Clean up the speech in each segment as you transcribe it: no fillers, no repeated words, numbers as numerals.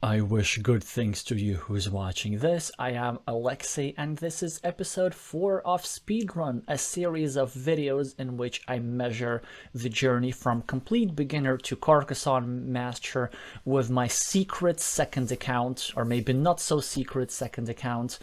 I wish good things to you who's watching this. I am Alexey and this is episode 4 of Speedrun, a series of videos in which I measure the journey from complete beginner to Carcassonne master with my secret second account, or maybe not so secret second account,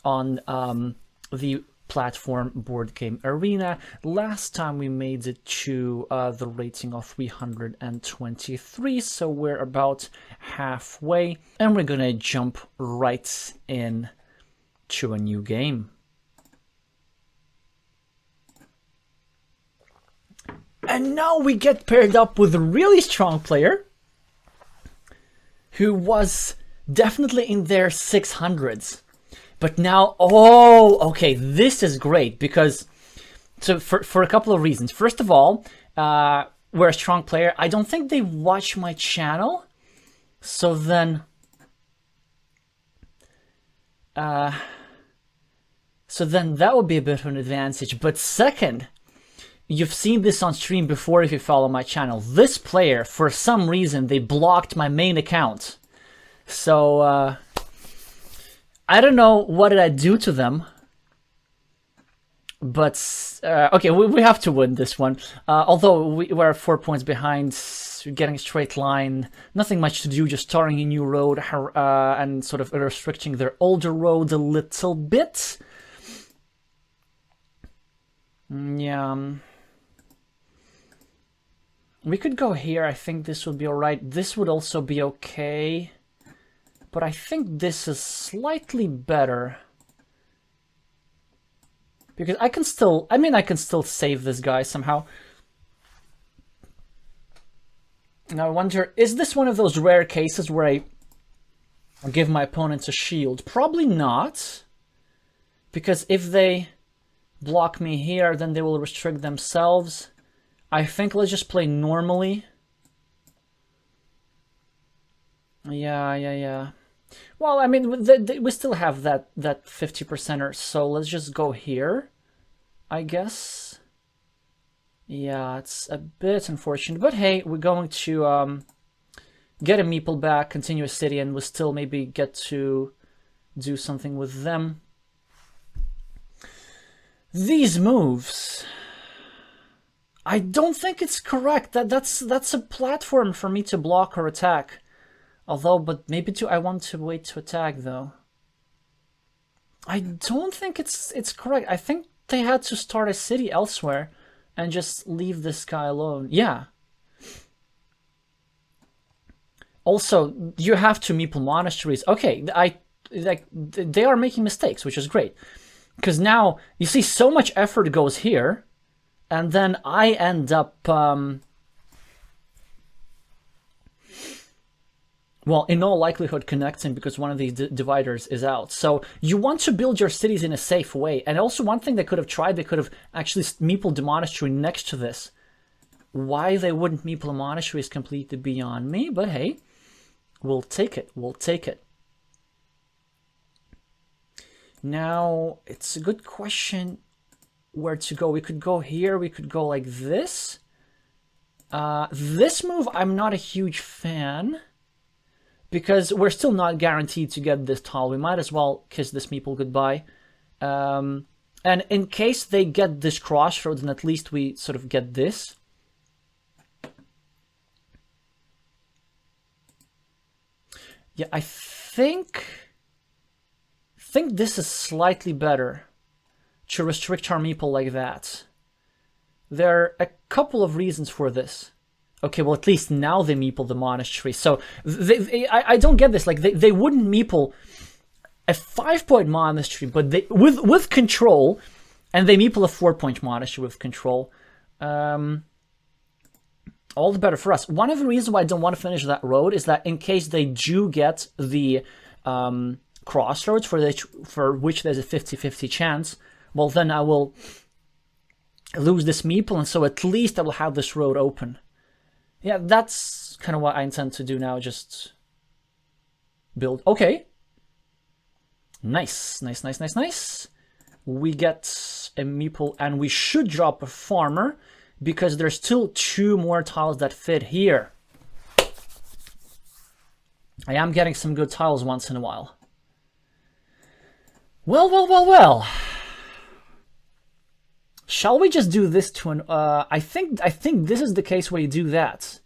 on the platform Board Game Arena. Last time we made it to the rating of 323, so we're about halfway, and we're gonna jump right in to a new game. And now we get paired up with a really strong player who was definitely in their 600s. But now, oh, okay, this is great because, so for a couple of reasons. First of all, we're a strong player. I don't think they watch my channel, so then, that would be a bit of an advantage. But second, you've seen this on stream before if you follow my channel. This player, for some reason, they blocked my main account. So, I don't know what did I do to them, but okay, we have to win this one. Although we're 4 points behind, getting a straight line, nothing much to do, just starting a new road and sort of restricting their older road a little bit. Yeah. We could go here. I think this would be alright. This would also be okay. But I think this is slightly better. Because I can still save this guy somehow. Now I wonder, is this one of those rare cases where I give my opponents a shield? Probably not. Because if they block me here, then they will restrict themselves. I think let's just play normally. Yeah. Well, I mean, we still have that 50%er, so let's just go here, I guess. Yeah, it's a bit unfortunate, but hey, we're going to get a meeple back, continue a city, and we'll still maybe get to do something with them. These moves, I don't think it's correct. That's a platform for me to block or attack. Although, but maybe I want to wait to attack though. I don't think it's correct. I think they had to start a city elsewhere and just leave this guy alone. Yeah. Also, you have to meeple monasteries. Okay, they are making mistakes, which is great. Because now, you see, so much effort goes here, and then I end up well, in all likelihood connecting because one of these dividers is out. So you want to build your cities in a safe way. And also one thing they could have tried, they could have actually meepled the monastery next to this. Why they wouldn't meeple a monastery is completely beyond me, but hey, we'll take it. We'll take it. Now, it's a good question where to go. We could go here. We could go like this. This move, I'm not a huge fan. Because we're still not guaranteed to get this tile. We might as well kiss this meeple goodbye. And in case they get this crossroads, then at least we sort of get this. Yeah, I think this is slightly better to restrict our meeple like that. There are a couple of reasons for this. Okay, well, at least now they meeple the monastery. So I don't get this. Like they wouldn't meeple a 5-point monastery, but they with control, and they meeple a 4-point monastery with control. All the better for us. One of the reasons why I don't want to finish that road is that in case they do get the crossroads for which there's a 50-50 chance, well, then I will lose this meeple, and so at least I will have this road open. Yeah, that's kind of what I intend to do now, just build. Okay. Nice. We get a meeple, and we should drop a farmer, because there's still 2 more tiles that fit here. I am getting some good tiles once in a while. Well, well, well, well. Shall we just do this to an... I think this is the case where you do that.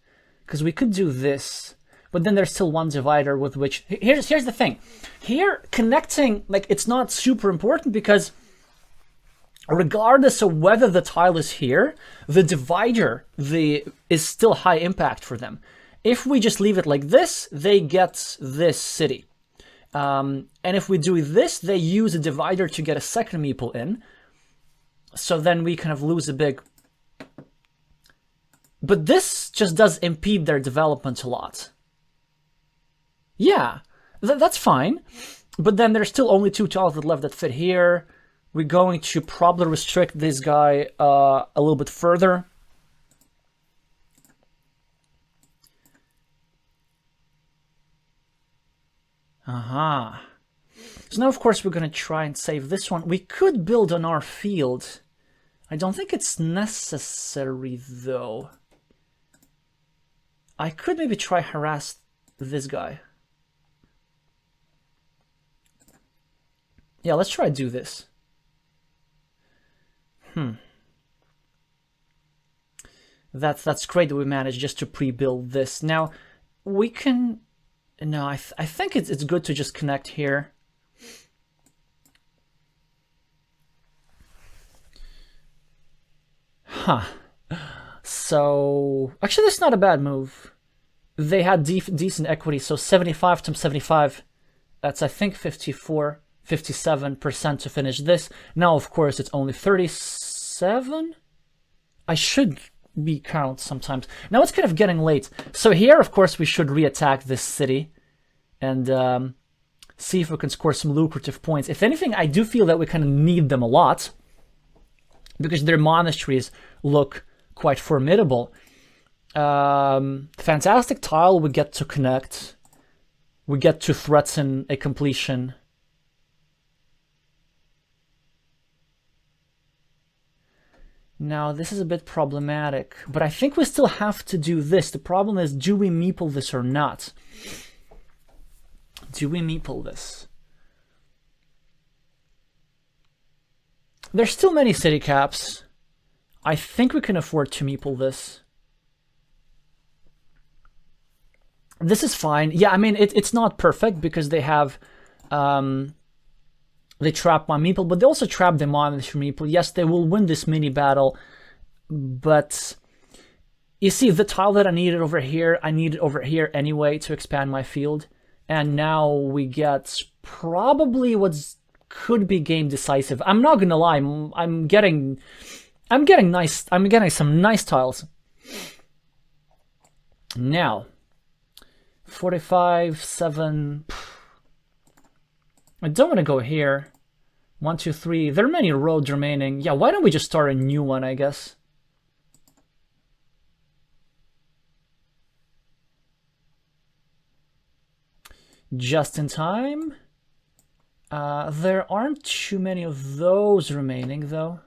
Because we could do this. But then there's still one divider with which... Here's the thing. Here, connecting, like, it's not super important because regardless of whether the tile is here, the divider is still high impact for them. If we just leave it like this, they get this city. And if we do this, they use a divider to get a second meeple in. So then we kind of lose a big... But this just does impede their development a lot. Yeah, that's fine. But then there's still only 2 tiles that left that fit here. We're going to probably restrict this guy a little bit further. Aha. So now, of course, we're going to try and save this one. We could build on our field. I don't think it's necessary, though. I could maybe try harass this guy. Yeah, let's try to do this. That's great that we managed just to pre-build this. Now, we can... No, I think it's good to just connect here. Huh. So, actually, that's not a bad move. They had decent equity, so 75 times 75, that's, I think, 54, 57% to finish this. Now, of course, it's only 37? I should be count sometimes. Now it's kind of getting late. So here, of course, we should re-attack this city and see if we can score some lucrative points. If anything, I do feel that we kind of need them a lot because their monasteries look quite formidable. Fantastic tile, we get to connect. We get to threaten a completion. Now, this is a bit problematic, but I think we still have to do this. The problem is, do we meeple this or not? Do we meeple this? There's still many city caps. I think we can afford to meeple this. This is fine. Yeah, I mean, it's not perfect because they have... They trap my meeple, but they also trap the monastery meeple. Yes, they will win this mini battle, but you see, the tile that I needed over here, I need it over here anyway to expand my field. And now we get probably what could be game decisive. I'm not gonna lie, I'm getting some nice tiles. Now, 45, 7. I don't want to go here. 1, 2, 3. There are many roads remaining. Yeah, why don't we just start a new one, I guess? Just in time. There aren't too many of those remaining, though.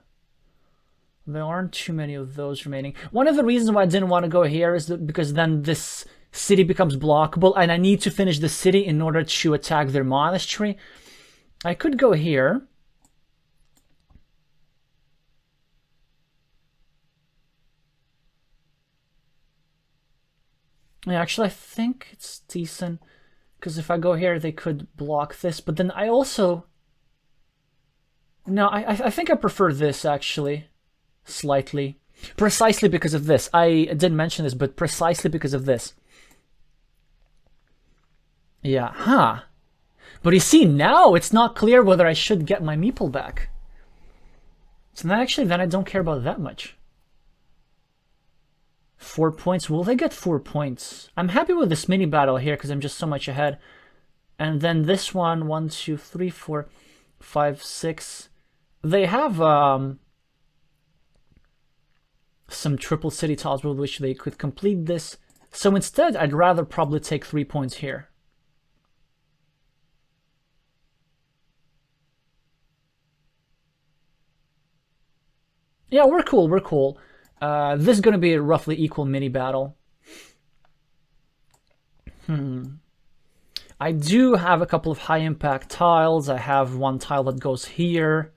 There aren't too many of those remaining. One of the reasons why I didn't want to go here is that because then this city becomes blockable, and I need to finish the city in order to attack their monastery. I could go here. Yeah, actually, I think it's decent. Because if I go here, they could block this. But then I also... No, I think I prefer this, actually. Slightly. Precisely because of this. I didn't mention this, but precisely because of this. Yeah, huh. But you see, now it's not clear whether I should get my meeple back. So then actually, then I don't care about that much. 4 points. Will they get 4 points? I'm happy with this mini battle here because I'm just so much ahead. And then this one, 1, 2, 3, 4, 5, 6. They have some triple city tiles with which they could complete this. So instead, I'd rather probably take 3 points here. Yeah, we're cool, we're cool. This is going to be a roughly equal mini battle. I do have a couple of high impact tiles. I have one tile that goes here.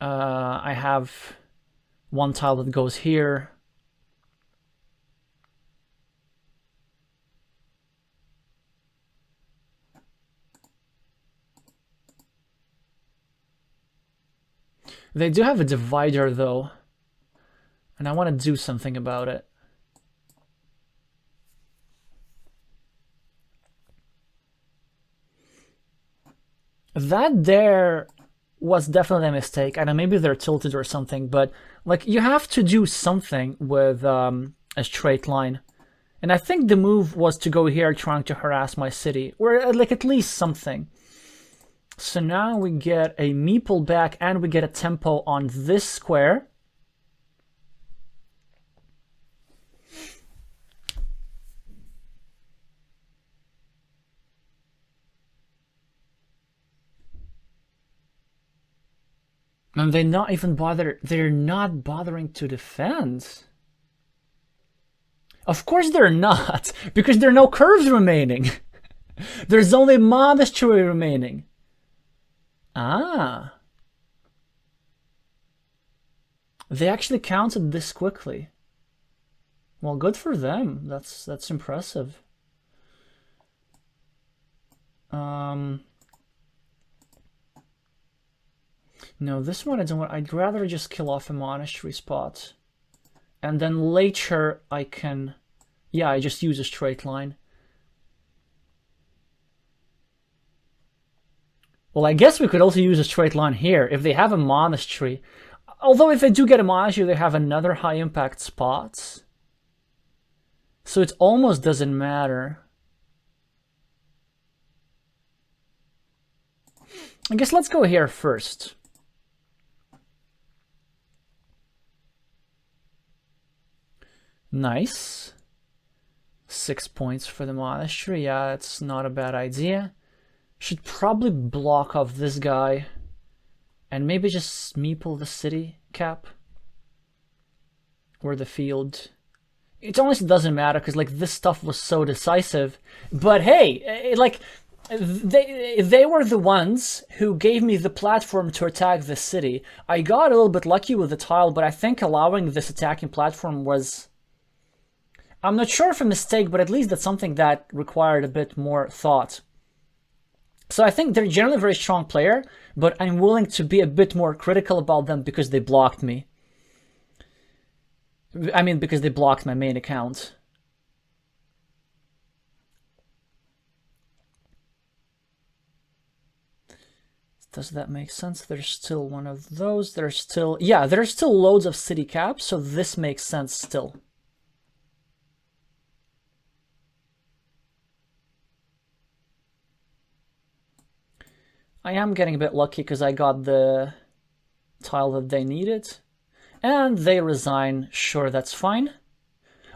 I have one tile that goes here. They do have a divider though, and I want to do something about it. That there was definitely a mistake. I know maybe they're tilted or something, but like you have to do something with a straight line. And I think the move was to go here trying to harass my city, or like at least something. So now we get a meeple back and we get a tempo on this square. And they're not bothering to defend. Of course they're not, because there are no curves remaining. There's only monastery remaining. Ah. They actually counted this quickly. Well, good for them. That's impressive. No, this one I don't want. I'd rather just kill off a monastery spot. And then later I can... Yeah, I just use a straight line. Well, I guess we could also use a straight line here if they have a monastery. Although if they do get a monastery, they have another high impact spot. So it almost doesn't matter. I guess let's go here first. Nice. 6 points for the monastery. Yeah, it's not a bad idea. Should probably block off this guy and maybe just meeple the city cap or the field. It honestly doesn't matter because like this stuff was so decisive. But hey, like they were the ones who gave me the platform to attack the city. I got a little bit lucky with the tile, but I think allowing this attacking platform was... I'm not sure if a mistake, but at least that's something that required a bit more thought. So I think they're generally a very strong player, but I'm willing to be a bit more critical about them because they blocked me. I mean, because they blocked my main account. Does that make sense? There's still one of those. There's still... Yeah, there's still loads of city caps, so this makes sense still. I am getting a bit lucky because I got the tile that they needed. And they resign. Sure, that's fine.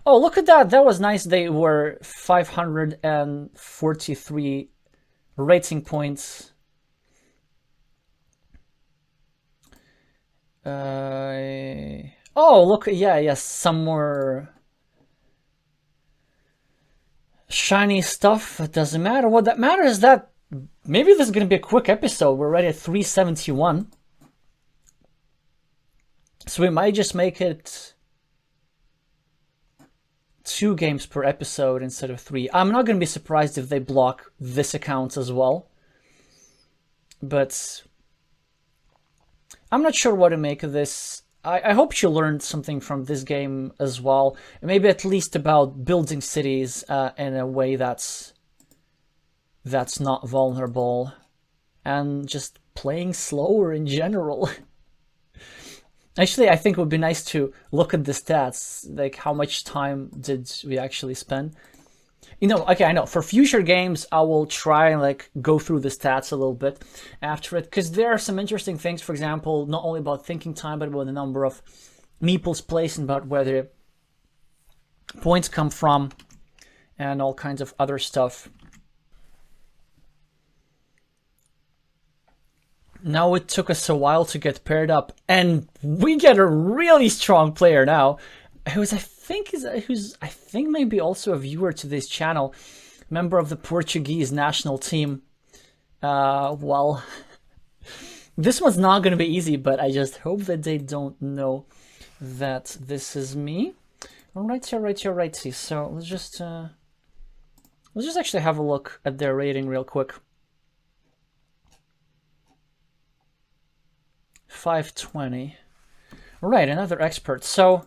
Oh, look at that. That was nice. They were 543 rating points. Oh, look. Yeah, yes. Some more shiny stuff. It doesn't matter. What that matters is that maybe this is going to be a quick episode. We're already at 371. So we might just make it 2 games per episode instead of 3. I'm not going to be surprised if they block this account as well. But I'm not sure what to make of this. I hope you learned something from this game as well. Maybe at least about building cities in a way that's not vulnerable, and just playing slower in general. Actually, I think it would be nice to look at the stats, like how much time did we actually spend. You know, okay, I know, for future games, I will try and like go through the stats a little bit after it, because there are some interesting things, for example, not only about thinking time, but about the number of meeples placed and about where the points come from, and all kinds of other stuff. Now it took us a while to get paired up, and we get a really strong player now, who's I think maybe also a viewer to this channel. member of the Portuguese national team. Well, this one's not going to be easy, but I just hope that they don't know that this is me. Alrighty. So let's just actually have a look at their rating real quick. 520. Right, another expert. So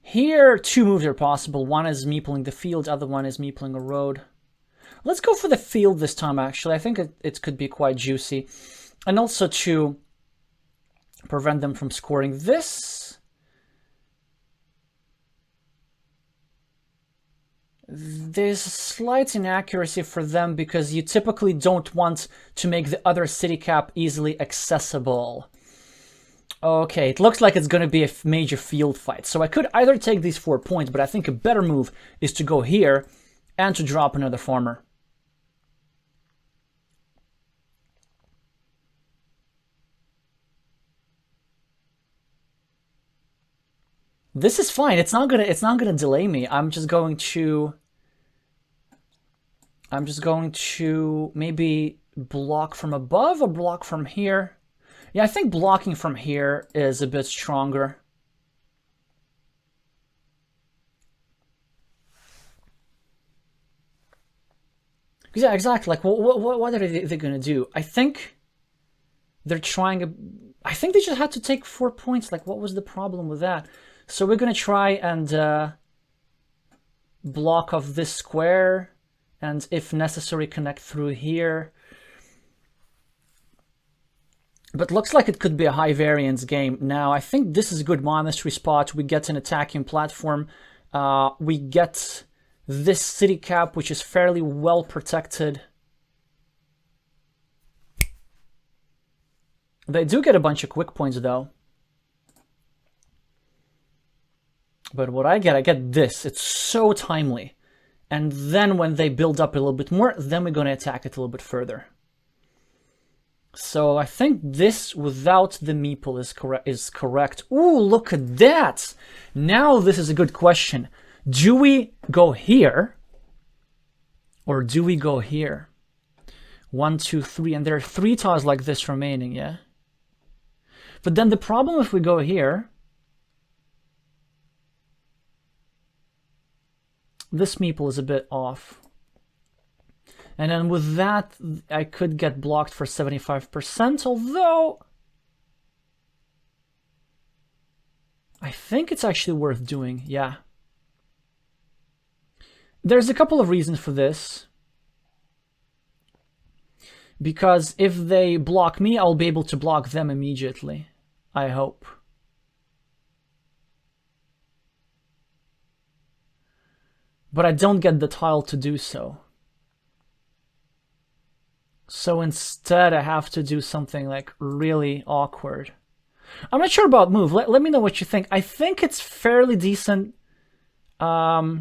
here, 2 moves are possible. One is meepling the field, other one is meepling a road. Let's go for the field this time, actually. I think it could be quite juicy. And also to prevent them from scoring this. There's a slight inaccuracy for them because you typically don't want to make the other city cap easily accessible. Okay, it looks like it's going to be a major field fight. So I could either take these 4 points, but I think a better move is to go here and to drop another farmer. This is fine. It's not gonna delay me. I'm just going to maybe block from above or block from here. Yeah, I think blocking from here is a bit stronger. Yeah, exactly. Like, what are they gonna do? I think they're trying. I think they just had to take 4 points. Like, what was the problem with that? So we're gonna try and block off this square, and if necessary, connect through here. But looks like it could be a high variance game. Now, I think this is a good monastery spot. We get an attacking platform. We get this city cap, which is fairly well protected. They do get a bunch of quick points, though. But what I get this. It's so timely. And then when they build up a little bit more, then we're going to attack it a little bit further. So I think this without the meeple is correct. Ooh, look at that! Now this is a good question. Do we go here? Or do we go here? 1, 2, 3, and there are 3 tiles like this remaining, yeah? But then the problem if we go here, this meeple is a bit off. And then with that, I could get blocked for 75%, although I think it's actually worth doing, yeah. There's a couple of reasons for this. Because if they block me, I'll be able to block them immediately, I hope. But I don't get the tile to do so. So instead I have to do something like really awkward. I'm not sure about move. Let me know what you think. I think it's fairly decent. Yeah,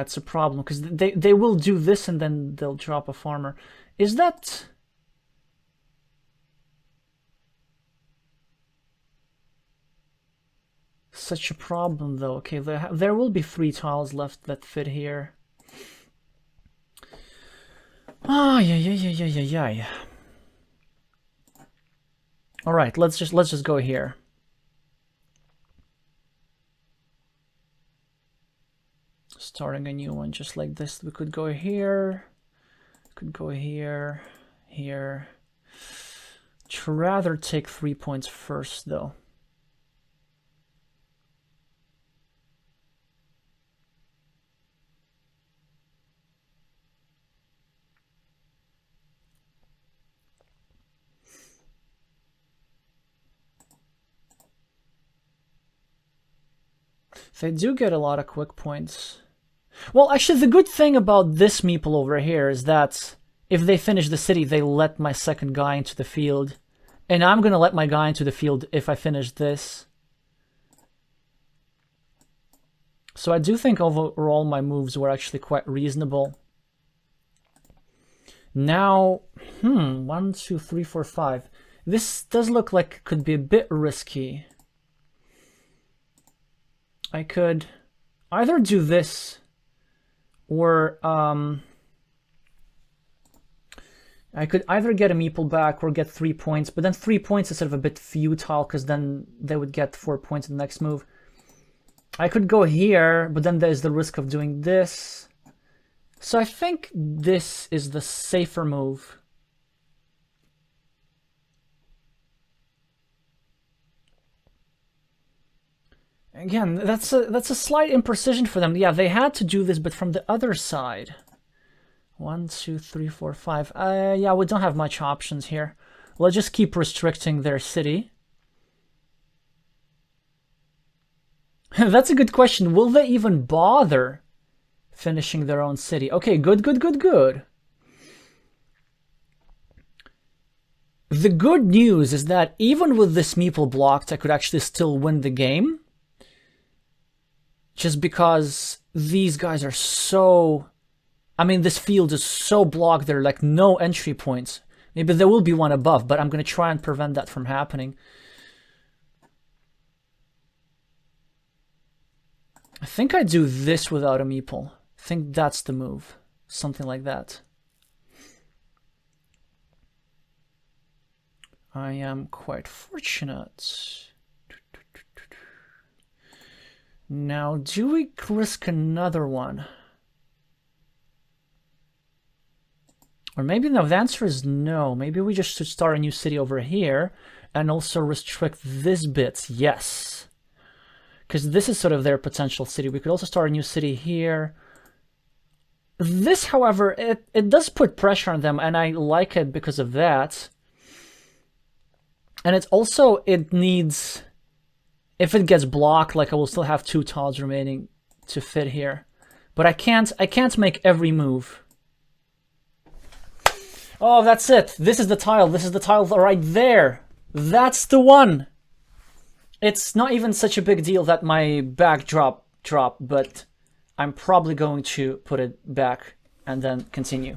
it's a problem because they will do this and then they'll drop a farmer. Is that... such a problem though? Okay, there will be 3 tiles left that fit here. Ah, yeah. All right, let's just go here. Starting a new one just like this. We could go here. Could go here. Here. I'd rather take 3 points first though. They do get a lot of quick points. Well, actually, the good thing about this meeple over here is that if they finish the city, they let my second guy into the field. And I'm going to let my guy into the field if I finish this. So I do think overall my moves were actually quite reasonable. Now, 1, 2, 3, 4, 5. This does look like it could be a bit risky. I could either do this or I could either get a meeple back or get 3 points, but then 3 points is sort of a bit futile because then they would get 4 points in the next move. I could go here, but then there's the risk of doing this. So I think this is the safer move. Again, that's a slight imprecision for them. Yeah, they had to do this, but from the other side. 1, 2, 3, 4, 5. Yeah, we don't have much options here. Let's just keep restricting their city. That's a good question. Will they even bother finishing their own city? Okay, good, good, good, good. The good news is that even with this meeple blocked, I could actually still win the game. Just because these guys are so... I mean, this field is so blocked, there are like no entry points. Maybe there will be one above, but I'm going to try and prevent that from happening. I think I do this without a meeple. I think that's the move. Something like that. I am quite fortunate. Now, do we risk another one? Or maybe no, the answer is no. Maybe we just should start a new city over here and also restrict this bit. Yes. Because this is sort of their potential city. We could also start a new city here. This, however, it does put pressure on them, and I like it because of that. And it's also, it needs... If it gets blocked, like I will still have 2 tiles remaining to fit here. But I can't make every move. Oh, that's it. This is the tile. This is the tile right there. That's the one. It's not even such a big deal that my backdrop dropped, but I'm probably going to put it back and then continue.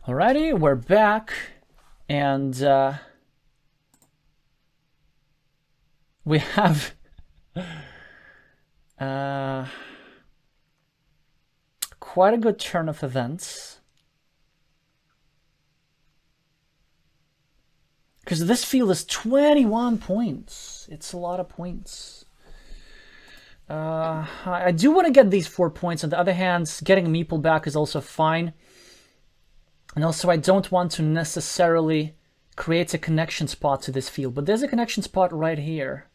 Alrighty, we're back, and we have quite a good turn of events. Because this field is 21 points. It's a lot of points. I do want to get these 4 points. On the other hand, getting a meeple back is also fine. And also, I don't want to necessarily create a connection spot to this field, but there's a connection spot right here.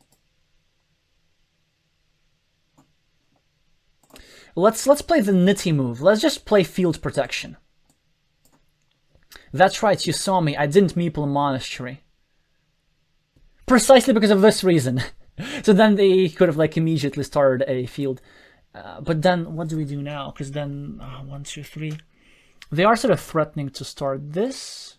Let's play the nitty move. Let's just play field protection. That's right, you saw me. I didn't meeple a monastery. Precisely because of this reason. So then they could have like immediately started a field. But then what do we do now? Because then 1, 2, 3. They are sort of threatening to start this.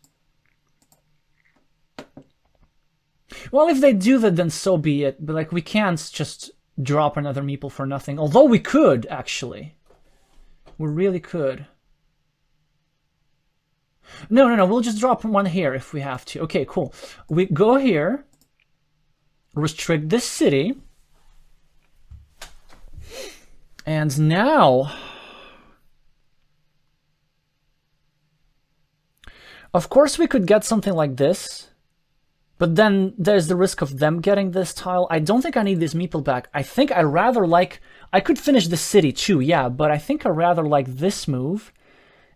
Well, if they do that, then so be it. But like, we can't just drop another meeple for nothing. Although we could, actually. We really could. No. We'll just drop one here if we have to. Okay, cool. We go here. Restrict this city. And now... Of course, we could get something like this, but then there's the risk of them getting this tile. I don't think I need this meeple back. I think I rather like... I could finish the city too, yeah, but I think I rather like this move.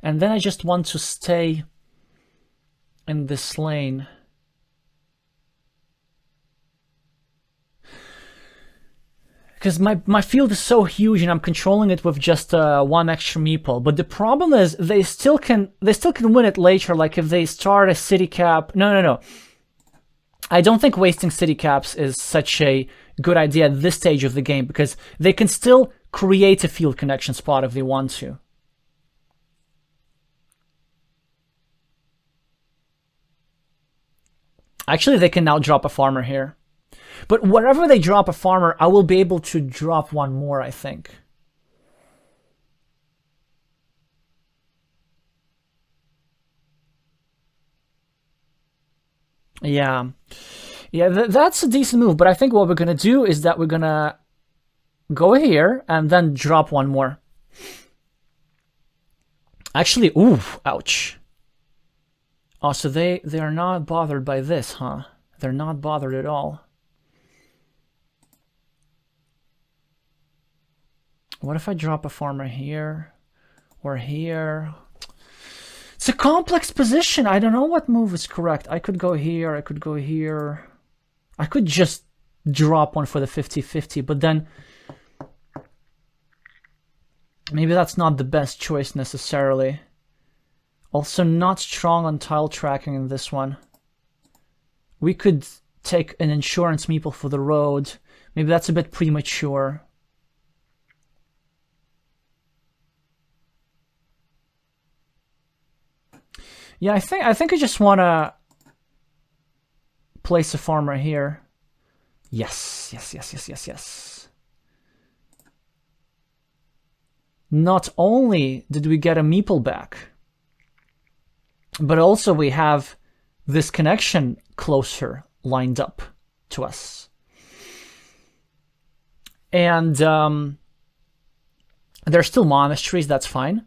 And then I just want to stay in this lane. Because my field is so huge and I'm controlling it with just 1 extra meeple. But the problem is they still can win it later. Like if they start a city cap. No. I don't think wasting city caps is such a good idea at this stage of the game, because they can still create a field connection spot if they want to. Actually, they can now drop a farmer here. But wherever they drop a farmer, I will be able to drop one more, I think. Yeah. Yeah, that's a decent move. But I think what we're going to do is that we're going to go here and then drop one more. Actually, ooh, ouch. Oh, so they are not bothered by this, huh? They're not bothered at all. What if I drop a farmer here or here? It's a complex position. I don't know what move is correct. I could go here. I could go here. I could just drop one for the 50-50, but then maybe that's not the best choice necessarily. Also not strong on tile tracking in this one. We could take an insurance meeple for the road. Maybe that's a bit premature. Yeah, I think I just want to place a farmer here. Yes, yes, yes, yes, yes, yes. Not only did we get a meeple back, but also we have this connection closer lined up to us. And there's still monasteries, that's fine.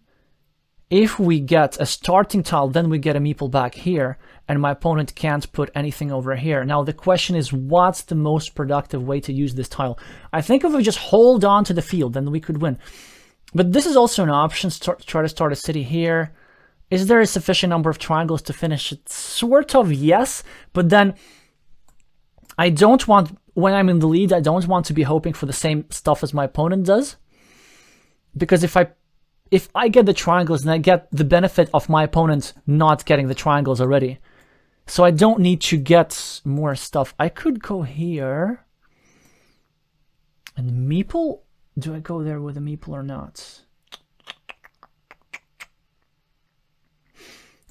If we get a starting tile, then we get a meeple back here, and my opponent can't put anything over here. Now the question is, what's the most productive way to use this tile? I think if we just hold on to the field, then we could win. But this is also an option, try to start a city here. Is there a sufficient number of triangles to finish it? Sort of, yes, but then I don't want, when I'm in the lead, I don't want to be hoping for the same stuff as my opponent does. Because if I get the triangles, then I get the benefit of my opponent not getting the triangles already. So I don't need to get more stuff. I could go here. And meeple? Do I go there with a meeple or not?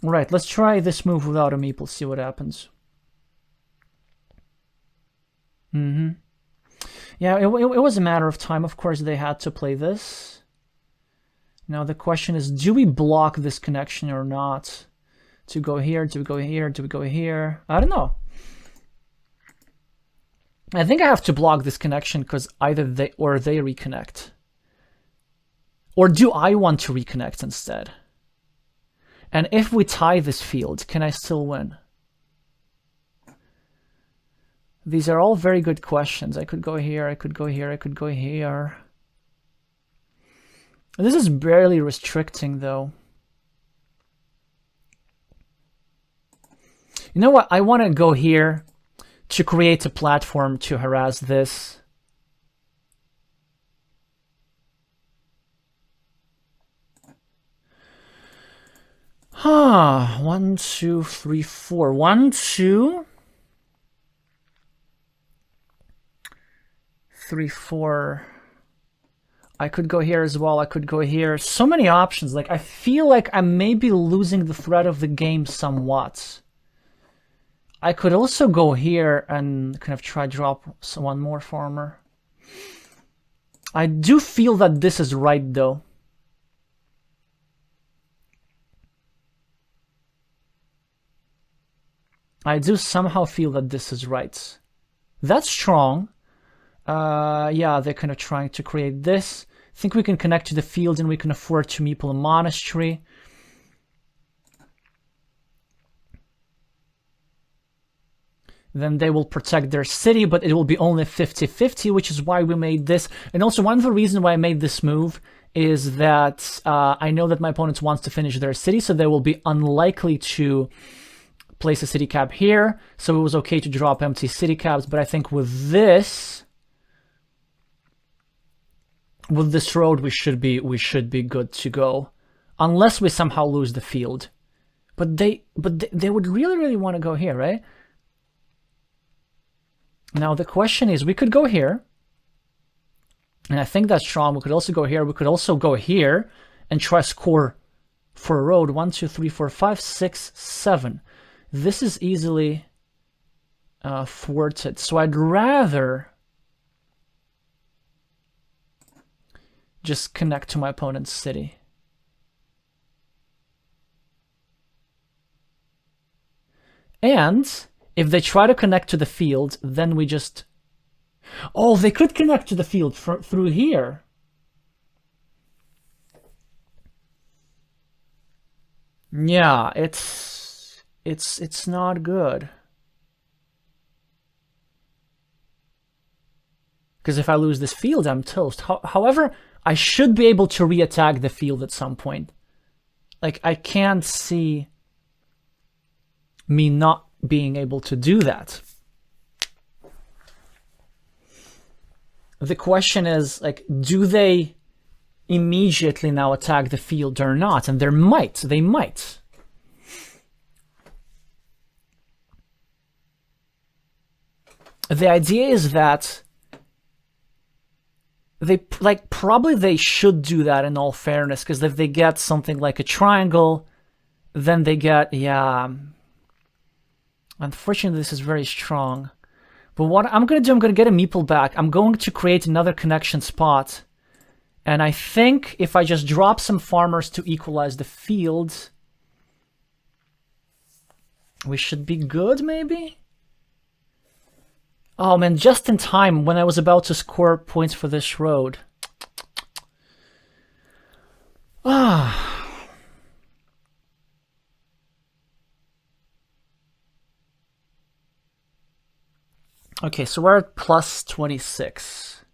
Alright, let's try this move without a meeple, see what happens. Yeah, it was a matter of time. Of course, they had to play this. Now the question is, do we block this connection or not? To go here, do we go here, do we go here? I don't know. I think I have to block this connection because either they reconnect. Or do I want to reconnect instead? And if we tie this field, can I still win? These are all very good questions. I could go here, I could go here, I could go here. This is barely restricting though. You know what? I want to go here to create a platform to harass this. Huh, 1, 2, 3, 4. 1, 2, 3, 4. I could go here as well. I could go here. So many options. Like, I feel like I may be losing the thread of the game somewhat. I could also go here and kind of try drop one more farmer. I do feel that this is right though. I do somehow feel that this is right. That's strong. Yeah, they're kind of trying to create this. I think we can connect to the field and we can afford to meeple a monastery. Then they will protect their city, but it will be only 50-50, which is why we made this. And also one of the reasons why I made this move is that I know that my opponent wants to finish their city, so they will be unlikely to place a city cap here. So it was okay to drop empty city caps, but I think with this road we should be good to go, unless we somehow lose the field. But they would really want to go here, right? Now the question is, we could go here, and I think that's strong. We could also go here. We could also go here and try score for a road. 1, 2, 3, 4, 5, 6, 7. This is easily thwarted. So I'd rather just connect to my opponent's city. And if they try to connect to the field, then we just... Oh, they could connect to the field through here. Yeah, it's not good. Because if I lose this field, I'm toast. However, I should be able to re-attack the field at some point. Like, I can't see me not being able to do that. The question is, like, do they immediately now attack the field or not? And they might. The idea is that they, like, probably they should do that in all fairness, because if they get something like a triangle, then they get, yeah. Unfortunately, this is very strong. But what I'm going to do, I'm going to get a meeple back. I'm going to create another connection spot. And I think if I just drop some farmers to equalize the field, we should be good, maybe? Oh man, just in time when I was about to score points for this road. Ah. Okay, so we're at plus 26.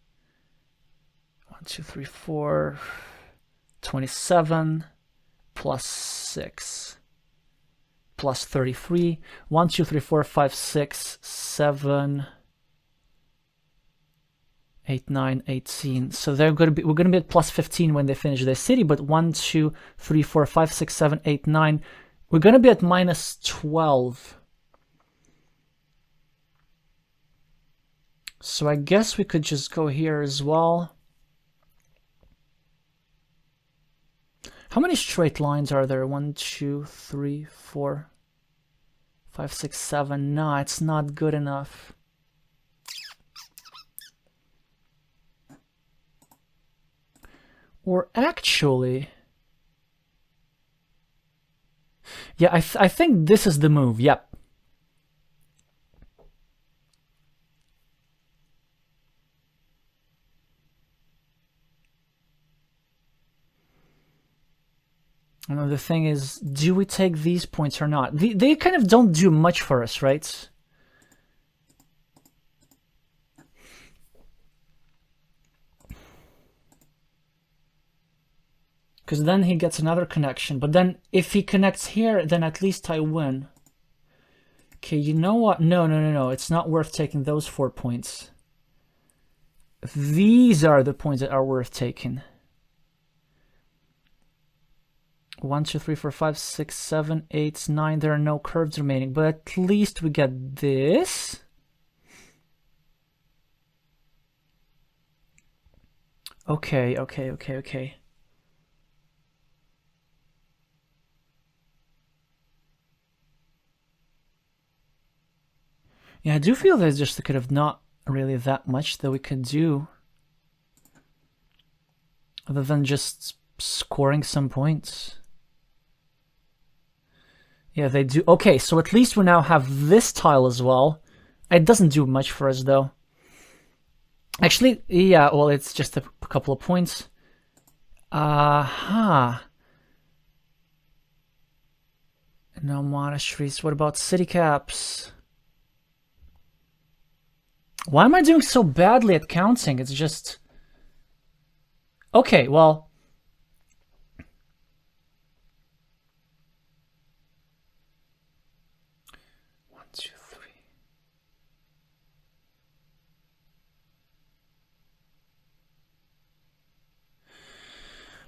1, 2, 3, 4, 27, plus 6, plus 33. 1, 2, 3, 4, 5, 6, 7, 8, 9, 18. So we're gonna be at plus 15 when they finish their city, but 1, 2, 3, 4, 5, 6, 7, 8, 9. We're gonna be at minus 12. So I guess we could just go here as well. How many straight lines are there? 1, 2, 3, 4, 5, 6, 7. No, it's not good enough. Or actually... Yeah, I think this is the move. Yep. And the thing is, do we take these points or not? They kind of don't do much for us, right? Because then he gets another connection. But then if he connects here, then at least I win. Okay, you know what? No. It's not worth taking those 4 points. These are the points that are worth taking. 1, 2, 3, 4, 5, 6, 7, 8, 9. There are no curves remaining, but at least we get this. Okay. Yeah, I do feel there's just kind of not really that much that we can do other than just scoring some points. Yeah, they do. Okay, so at least we now have this tile as well. It doesn't do much for us, though. Actually, yeah, well, it's just a couple of points. No monasteries. What about city caps? Why am I doing so badly at counting? It's just... Okay, well...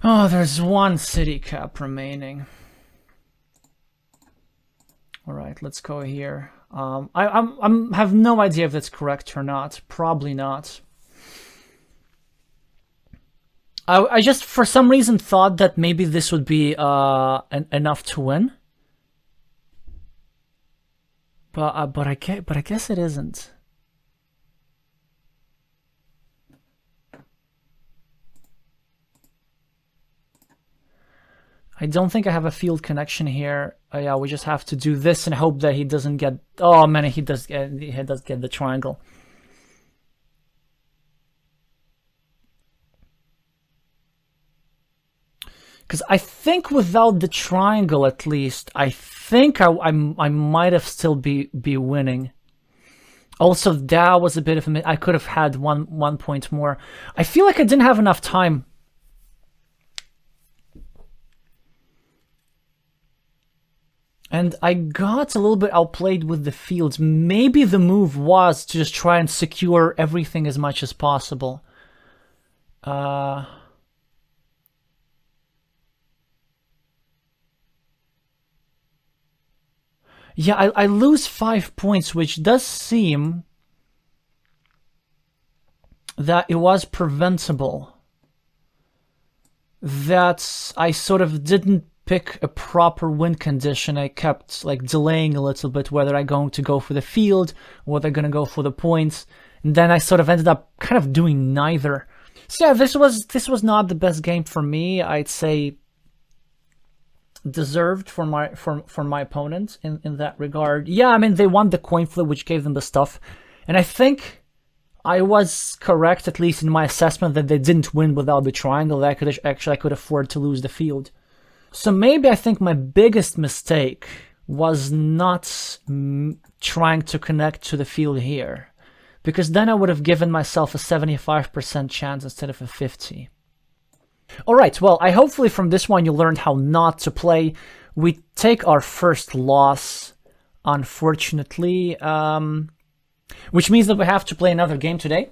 Oh, there's one city cap remaining. All right, let's go here. I have no idea if that's correct or not. Probably not. I just, for some reason, thought that maybe this would be enough to win. But I guess it isn't. I don't think I have a field connection here. Oh, yeah, we just have to do this and hope that he doesn't get... Oh, man, he does get the triangle. Because I think without the triangle, at least, I think I might have still be winning. Also, that was a bit of a... I could have had one point more. I feel like I didn't have enough time. And I got a little bit outplayed with the fields. Maybe the move was to just try and secure everything as much as possible. Yeah, I lose 5 points, which does seem that it was preventable. That I sort of didn't pick a proper win condition. I kept like delaying a little bit whether I'm going to go for the field, whether I'm going to go for the points. And then I sort of ended up kind of doing neither. So yeah, this was not the best game for me. I'd say deserved for my opponent in that regard. Yeah, I mean, they won the coin flip, which gave them the stuff. And I think I was correct, at least in my assessment, that they didn't win without the triangle. That I could afford to lose the field. So maybe I think my biggest mistake was not trying to connect to the field here, because then I would have given myself a 75% chance instead of a 50%. Alright, well, hopefully from this one you learned how not to play. We take our first loss, unfortunately, which means that we have to play another game today.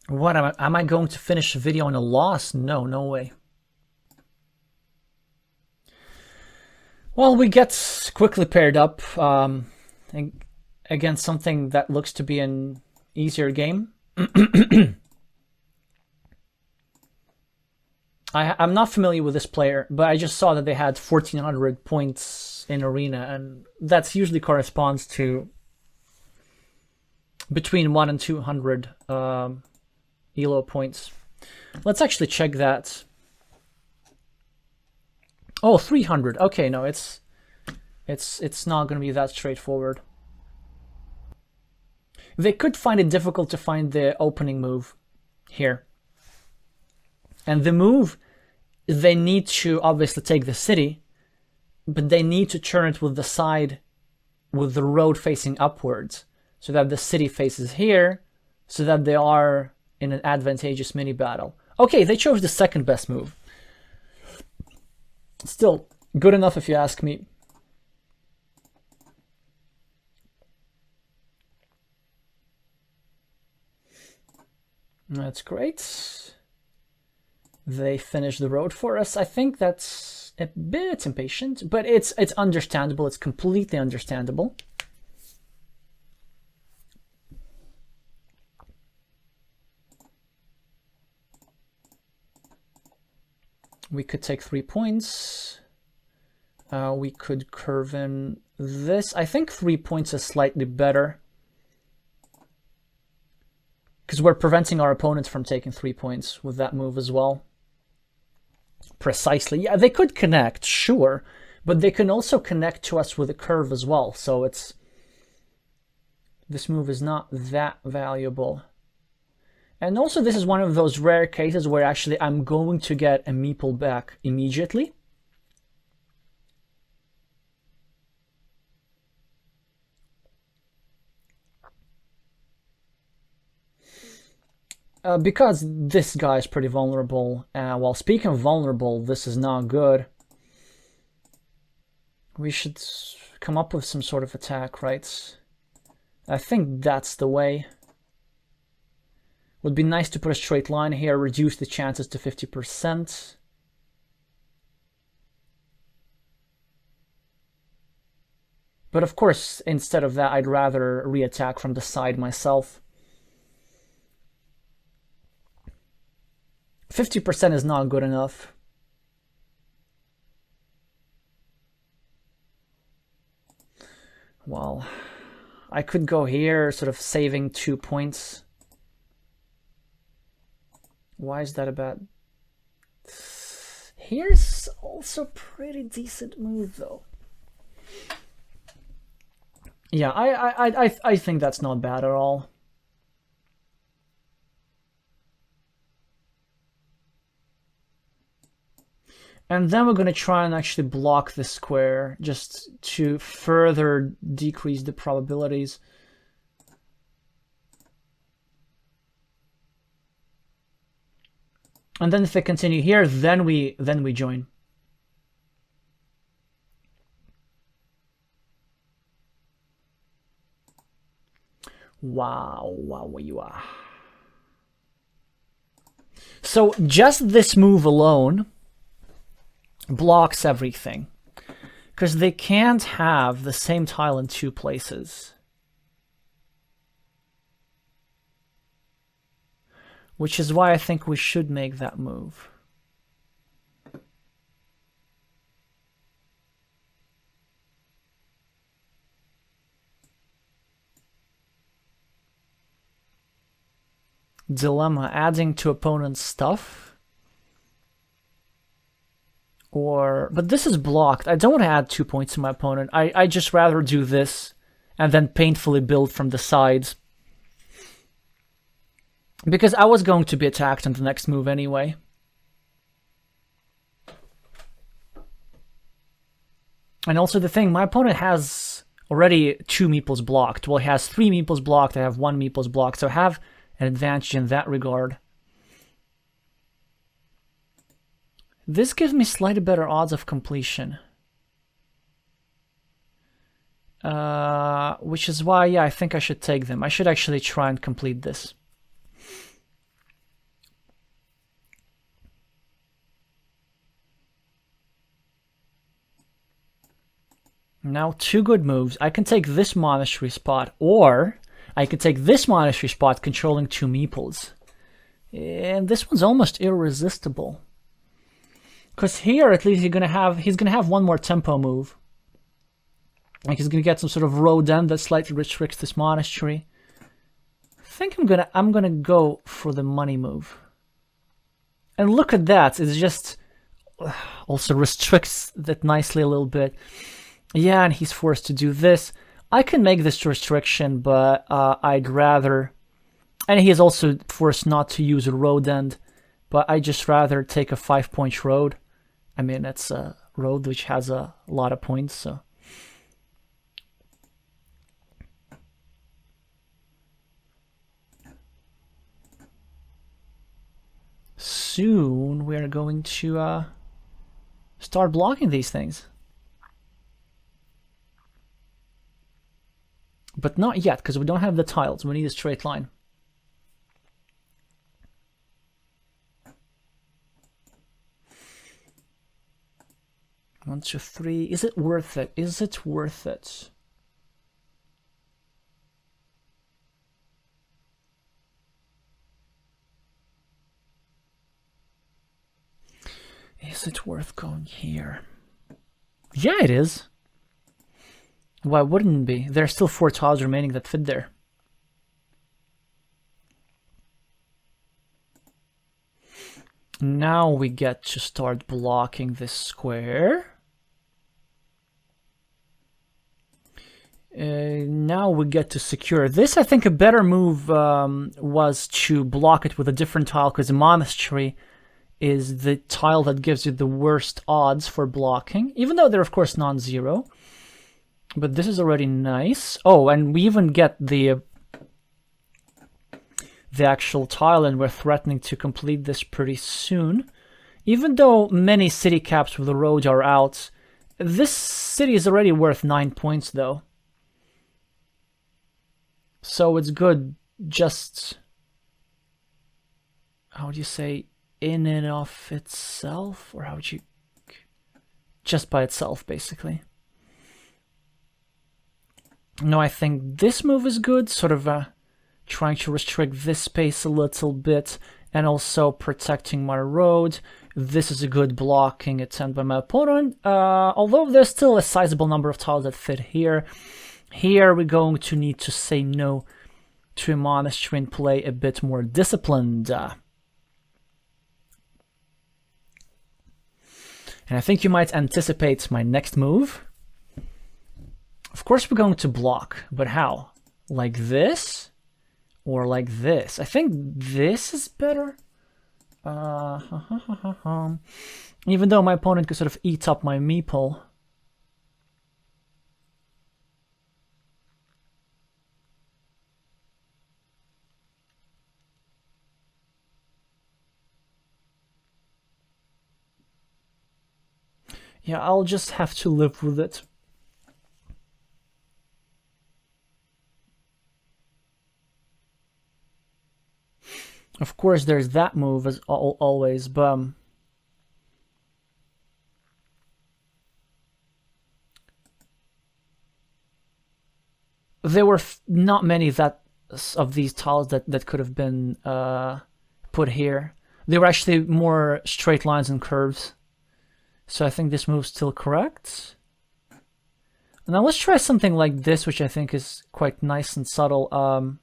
What, am I going to finish the video on a loss? No way. Well, we get quickly paired up against something that looks to be an easier game. I'm not familiar with this player, but I just saw that they had 1,400 points in Arena, and that usually corresponds to between 1 and 200 ELO points. Let's actually check that. Oh, 300. Okay, no, it's not going to be that straightforward. They could find it difficult to find the opening move here. And the move, they need to obviously take the city, but they need to turn it with the side, with the road facing upwards, so that the city faces here, so that they are in an advantageous mini battle. Okay, they chose the second best move. Still, good enough if you ask me. That's great. They finish the road for us. I think that's a bit impatient, but it's understandable. It's completely understandable. We could take 3 points. We could curve in this. I think 3 points is slightly better, because we're preventing our opponents from taking 3 points with that move as well. Precisely. Yeah, they could connect, sure, but they can also connect to us with a curve as well. So this move is not that valuable. And also, this is one of those rare cases where actually I'm going to get a meeple back immediately. Because this guy is pretty vulnerable. While speaking of vulnerable, this is not good. We should come up with some sort of attack, right? I think that's the way. Would be nice to put a straight line here, reduce the chances to 50%. But of course, instead of that, I'd rather re-attack from the side myself. 50% is not good enough. Well, I could go here, sort of saving 2 points. Why is that a bad... Here's also pretty decent move, though. Yeah, I think that's not bad at all. And then we're going to try and actually block the square just to further decrease the probabilities. And then if I continue here, then we join. Wow. So just this move alone blocks everything, because they can't have the same tile in 2 places. Which is why I think we should make that move. Dilemma, adding to opponent's stuff. But this is blocked. I don't want to add 2 points to my opponent. I just rather do this and then painfully build from the sides. Because I was going to be attacked on the next move anyway. And also the thing, my opponent has already 2 meeples blocked. Well, he has 3 meeples blocked. I have 1 meeples blocked. So I have an advantage in that regard. This gives me slightly better odds of completion. Which is why, yeah, I think I should take them. I should actually try and complete this. Now, 2 good moves. I can take this monastery spot, or I can take this monastery spot controlling 2 meeples. And this one's almost irresistible. Because here, at least, he's gonna have 1 more tempo move. Like he's gonna get some sort of road end that slightly restricts this monastery. I think I'm gonna go for the money move. And look at that! It just also restricts that nicely a little bit. Yeah, and he's forced to do this. I can make this restriction, but I'd rather... And he is also forced not to use a road end, but I just rather take a 5-point road. I mean, it's a road which has a lot of points, so... Soon we're going to start blocking these things. But not yet, because we don't have the tiles. We need a straight line. One, two, three. Is it worth it? Is it worth it? Is it worth going here? Yeah, it is. Why wouldn't it be? There are still 4 tiles remaining that fit there. Now we get to start blocking this square. Now we get to secure this. I think a better move was to block it with a different tile, because the monastery is the tile that gives you the worst odds for blocking, even though they're of course non-zero. But this is already nice. Oh, and we even get the actual tile, and we're threatening to complete this pretty soon. Even though many city caps with the road are out, this city is already worth 9 points though. So it's good just, how would you say, in and of itself? Or how would you, just by itself basically. No, I think this move is good, sort of trying to restrict this space a little bit, and also protecting my road. This is a good blocking attempt by my opponent, although there's still a sizable number of tiles that fit here. Here we're going to need to say no to a monastery and play a bit more disciplined. And I think you might anticipate my next move. Of course we're going to block, but how? Like this? Or like this? I think this is better. Even though my opponent could sort of eat up my meeple. Yeah, I'll just have to live with it. Of course, there's that move as always, but there were not many of these tiles that could have been put here. They were actually more straight lines and curves. So I think this move's still correct. Now let's try something like this, which I think is quite nice and subtle.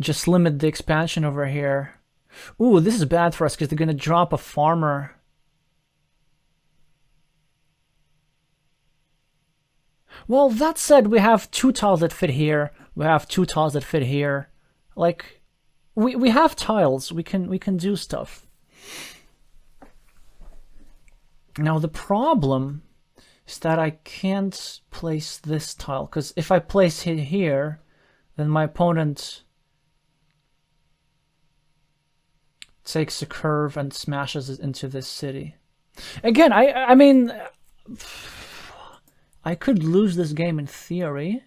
Just limit the expansion over here. Ooh, this is bad for us because they're going to drop a farmer. Well, that said, we have 2 tiles that fit here. We have 2 tiles that fit here. Like, we have tiles. We can do stuff. Now the problem is that I can't place this tile, because if I place it here, then my opponent takes a curve and smashes it into this city. Again, I mean, I could lose this game in theory.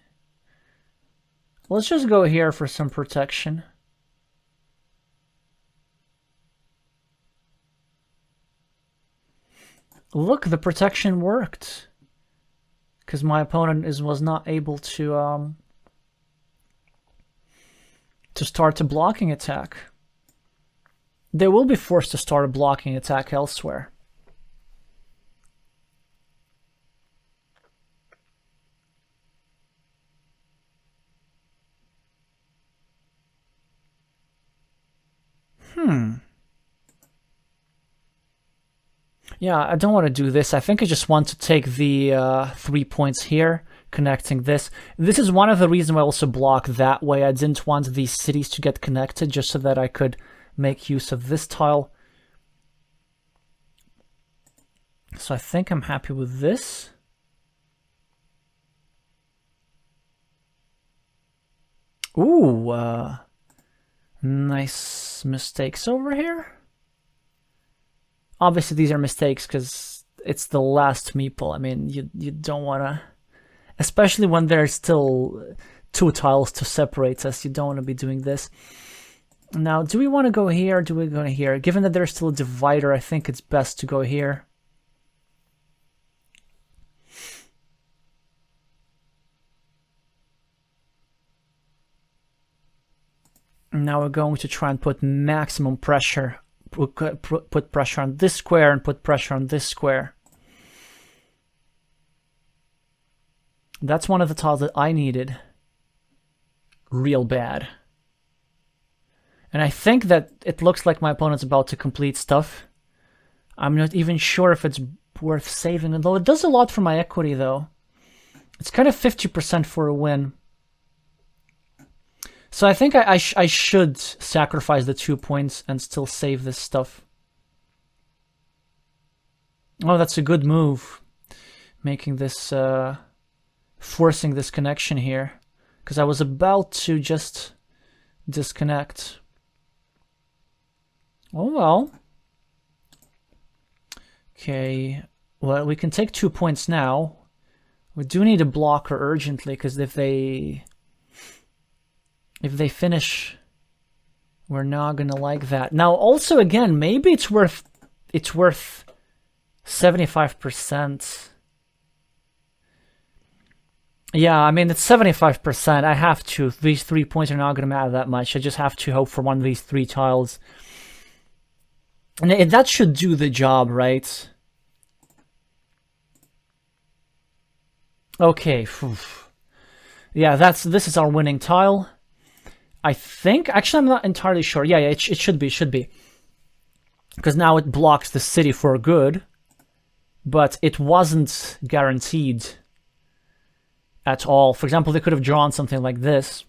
Let's just go here for some protection. Look, the protection worked. Because my opponent was not able to start a blocking attack. They will be forced to start a blocking attack elsewhere. Yeah, I don't want to do this. I think I just want to take the 3 points here, connecting this. This is one of the reasons why I also block that way. I didn't want these cities to get connected, just so that I could make use of this tile. So I think I'm happy with this. Ooh, nice mistakes over here. Obviously, these are mistakes because it's the last meeple. I mean, you don't want to, especially when there's still 2 tiles to separate us, you don't want to be doing this. Now, do we want to go here or do we go here? Given that there's still a divider, I think it's best to go here. Now we're going to try and put maximum pressure. Put pressure on this square and put pressure on this square. That's one of the tiles that I needed real bad. And I think that it looks like my opponent's about to complete stuff. I'm not even sure if it's worth saving, although it does a lot for my equity though. It's kind of 50% for a win. So I think I should sacrifice the 2 points and still save this stuff. Oh, that's a good move. Making this, forcing this connection here. Because I was about to just disconnect. Oh well. Okay, well, we can take 2 points now. We do need a blocker urgently, because if they finish, we're not gonna like that. Now, also, again, maybe it's worth 75%. Yeah, I mean, it's 75%. I have to. These 3 points are not gonna matter that much. I just have to hope for one of these 3 tiles. And that should do the job, right? Okay. Yeah, this is our winning tile. I think. Actually, I'm not entirely sure. Yeah, it should be. Because now it blocks the city for good. But it wasn't guaranteed at all. For example, they could have drawn something like this.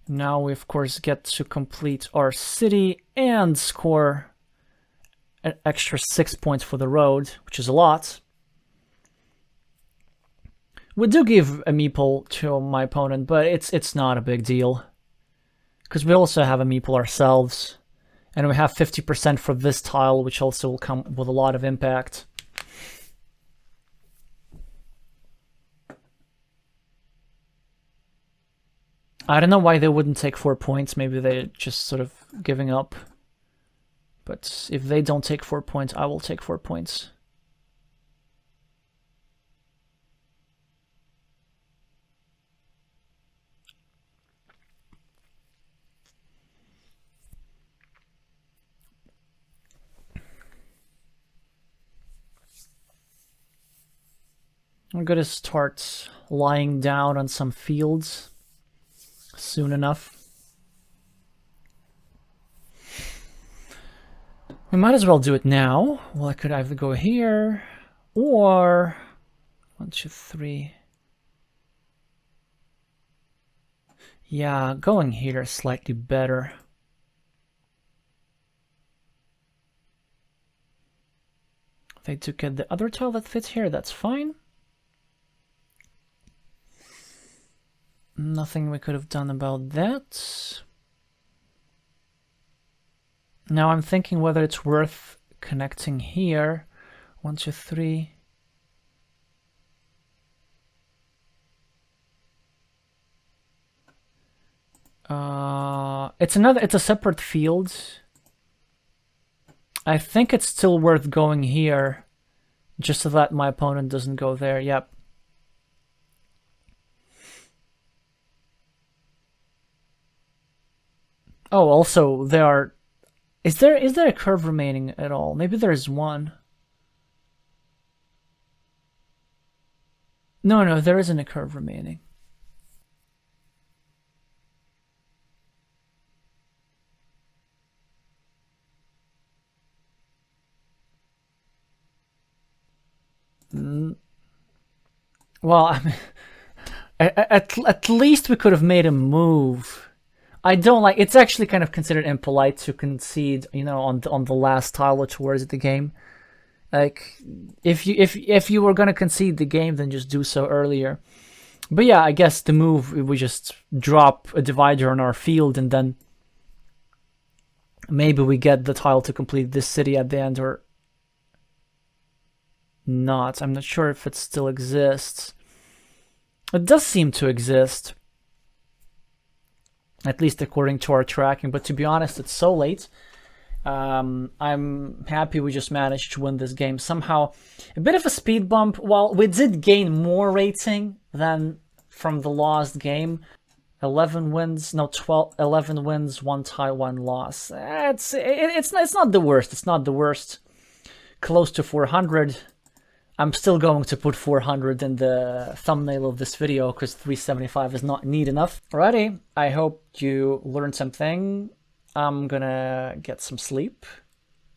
Now we, of course, get to complete our city and score an extra 6 points for the road, which is a lot. We do give a meeple to my opponent, but it's not a big deal. Because we also have a meeple ourselves. And we have 50% for this tile, which also will come with a lot of impact. I don't know why they wouldn't take 4 points. Maybe they're just sort of giving up. But if they don't take 4 points, I will take 4 points. I'm gonna start lying down on some fields soon enough. We might as well do it now. Well, I could either go here or 1, 2, 3. Yeah, going here is slightly better. If they do get the other tile that fits here, that's fine. Nothing we could have done about that. Now I'm thinking whether it's worth connecting here. 1, 2, 3. It's a separate field. I think it's still worth going here, just so that my opponent doesn't go there. Yep. Oh, also there are. Is there a curve remaining at all? Maybe there is one. No, there isn't a curve remaining. Well, I mean, at least we could have made a move. I don't like. It's actually kind of considered impolite to concede, you know, on the last tile or towards the game. Like, if you were gonna concede the game, then just do so earlier. But yeah, I guess the move, we just drop a divider on our field and then maybe we get the tile to complete this city at the end or not. I'm not sure if it still exists. It does seem to exist, at least according to our tracking, but to be honest, it's so late. I'm happy we just managed to win this game somehow. A bit of a speed bump. Well, we did gain more rating than from the lost game. 11 wins, no, 11 wins, 1 tie, 1 loss. It's not the worst. It's not the worst. Close to 400. I'm still going to put 400 in the thumbnail of this video because 375 is not neat enough. Alrighty, I hope you learned something. I'm gonna get some sleep,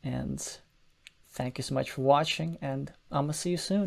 and thank you so much for watching, and I'm gonna see you soon.